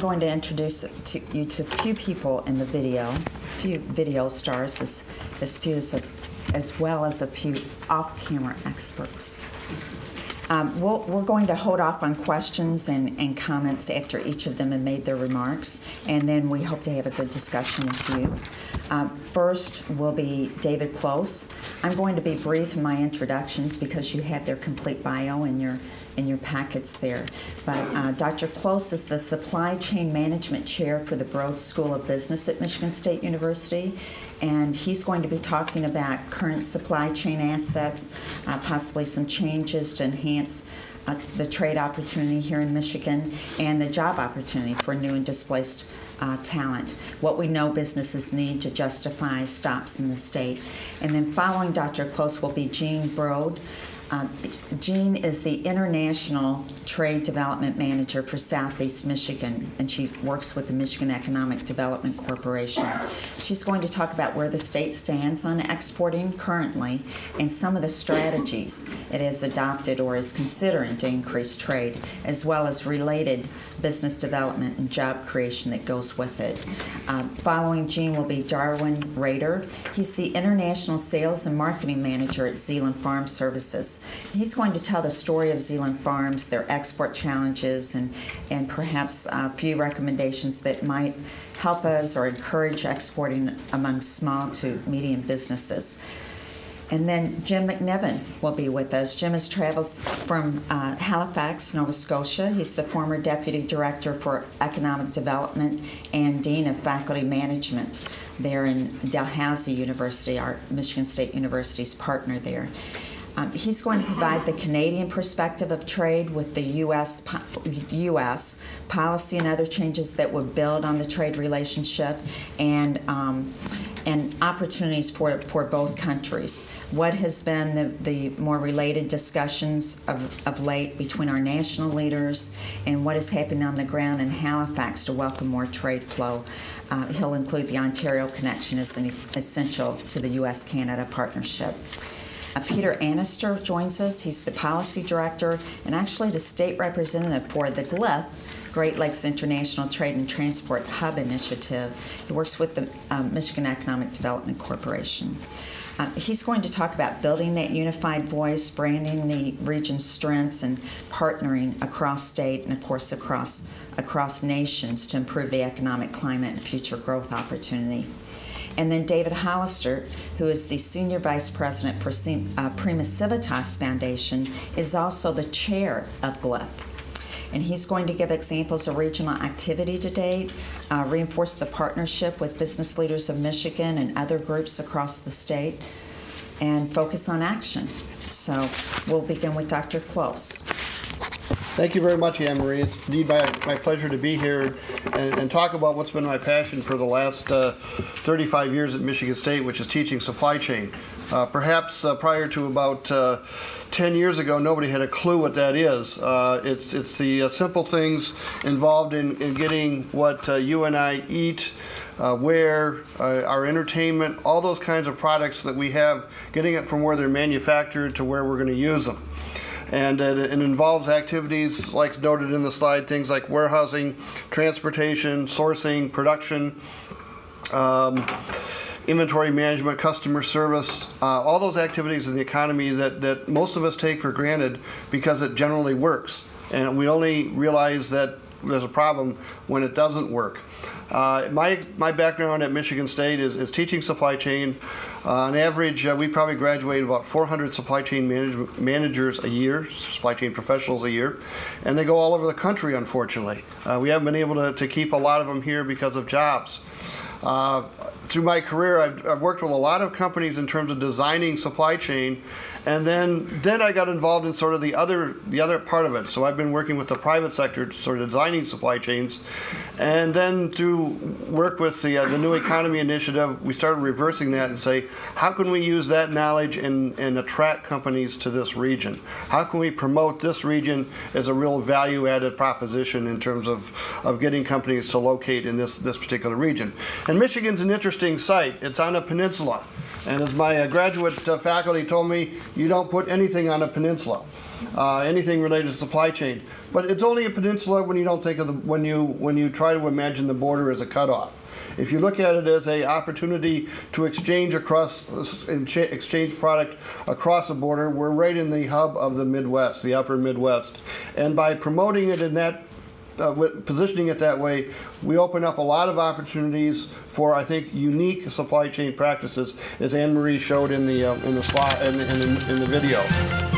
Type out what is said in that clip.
going to introduce you to a few people in the video, a few video stars, as well as a few off-camera experts. We're going to hold off on questions and comments after each of them have made their remarks, and then we hope to have a good discussion with you. First will be David Close. I'm going to be brief in my introductions because you have their complete bio in your packets there. But Dr. Close is the Supply Chain Management Chair for the Broad School of Business at Michigan State University, and he's going to be talking about current supply chain assets, possibly some changes to enhance the trade opportunity here in Michigan and the job opportunity for new and displaced talent, what we know businesses need to justify stops in the state. And then following Dr. Close will be Jean Brode. Jean is the International Trade Development Manager for Southeast Michigan, and she works with the Michigan Economic Development Corporation. She's going to talk about where the state stands on exporting currently and some of the strategies it has adopted or is considering to increase trade, as well as related business development and job creation that goes with it. Following Jean will be Darwin Rader. He's the International Sales and Marketing Manager at Zeeland Farm Services. He's going to tell the story of Zeeland Farms, their export challenges, and perhaps a few recommendations that might help us or encourage exporting among small to medium businesses. And then Jim McNiven will be with us. Jim has traveled from Halifax, Nova Scotia. He's the former Deputy Director for Economic Development and Dean of Faculty Management there in Dalhousie University, our Michigan State University's partner there. He's going to provide the Canadian perspective of trade with the U.S. policy and other changes that would build on the trade relationship and opportunities for both countries. What has been the more related discussions of late between our national leaders and what is happening on the ground in Halifax to welcome more trade flow. He'll include the Ontario connection as an essential to the U.S.-Canada partnership. Peter Annister joins us. He's the policy director and actually the state representative for the GLIF, Great Lakes International Trade and Transport Hub Initiative. He works with the Michigan Economic Development Corporation. He's going to talk about building that unified voice, branding the region's strengths, and partnering across state and, of course, across nations to improve the economic climate and future growth opportunity. And then David Hollister, who is the Senior Vice President for Prima Civitas Foundation, is also the chair of GLIF. And he's going to give examples of regional activity to date, reinforce the partnership with business leaders of Michigan and other groups across the state, and focus on action. So we'll begin with Dr. Close. Thank you very much, Anne Marie. It's indeed my pleasure to be here and talk about what's been my passion for the last 35 years at Michigan State, which is teaching supply chain. Perhaps prior to about 10 years ago, nobody had a clue what that is. It's the simple things involved in getting what you and I eat, wear, our entertainment, all those kinds of products that we have, getting it from where they're manufactured to where we're going to use them. And it involves activities like noted in the slide, things like warehousing, transportation, sourcing, production, inventory management, customer service, all those activities in the economy that most of us take for granted because it generally works. And we only realize that there's a problem when it doesn't work. My background at Michigan State is teaching supply chain. On average, we probably graduate about 400 supply chain managers a year, supply chain professionals a year, and they go all over the country, unfortunately. We haven't been able to keep a lot of them here because of jobs. Through my career, I've worked with a lot of companies in terms of designing supply chain, and then I got involved in sort of the other part of it. So I've been working with the private sector, sort of designing supply chains, and then through work with the New Economy Initiative, we started reversing that and say, how can we use that knowledge and attract companies to this region? How can we promote this region as a real value-added proposition in terms of getting companies to locate in this particular region? And Michigan's an interesting site. It's on a peninsula. And as my graduate faculty told me, you don't put anything on a peninsula, anything related to supply chain. But it's only a peninsula when you don't think of the, when you try to imagine the border as a cutoff. If you look at it as an opportunity to exchange exchange product across the border, we're right in the hub of the Midwest, the upper Midwest. And by promoting it in that, positioning it that way, we open up a lot of opportunities for, I think, unique supply chain practices, as Anne Marie showed in the video.